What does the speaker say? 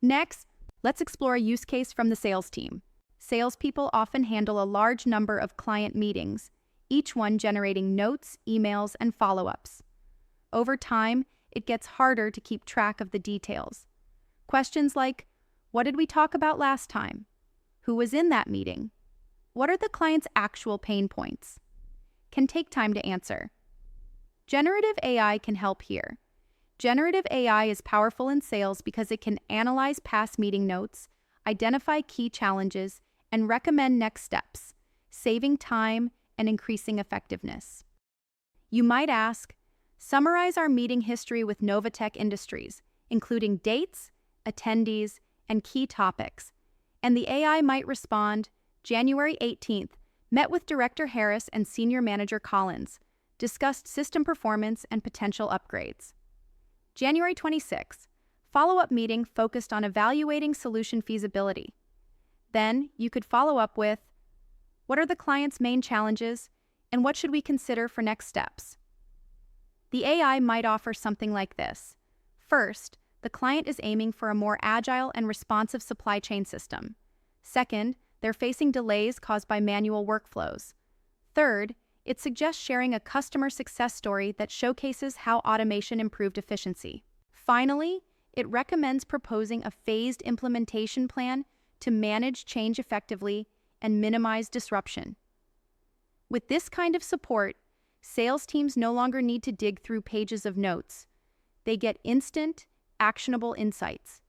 Next, let's explore a use case from the sales team. Salespeople often handle a large number of client meetings, each one generating notes, emails, and follow-ups. Over time, it gets harder to keep track of the details. Questions like, what did we talk about last time? Who was in that meeting? What are the client's actual pain points? Can take time to answer. Generative AI can help here. Generative AI is powerful in sales because it can analyze past meeting notes, identify key challenges, and recommend next steps, saving time and increasing effectiveness. You might ask, summarize our meeting history with Novatech Industries, including dates, attendees, and key topics. And the AI might respond, January 18th, met with Director Harris and Senior Manager Collins, discussed system performance and potential upgrades. January 26th, follow-up meeting focused on evaluating solution feasibility. Then you could follow up with, what are the client's main challenges, and what should we consider for next steps? The AI might offer something like this. First, the client is aiming for a more agile and responsive supply chain system. Second, they're facing delays caused by manual workflows. Third, it suggests sharing a customer success story that showcases how automation improved efficiency. Finally, it recommends proposing a phased implementation plan to manage change effectively and minimize disruption. With this kind of support, sales teams no longer need to dig through pages of notes. They get instant, actionable insights.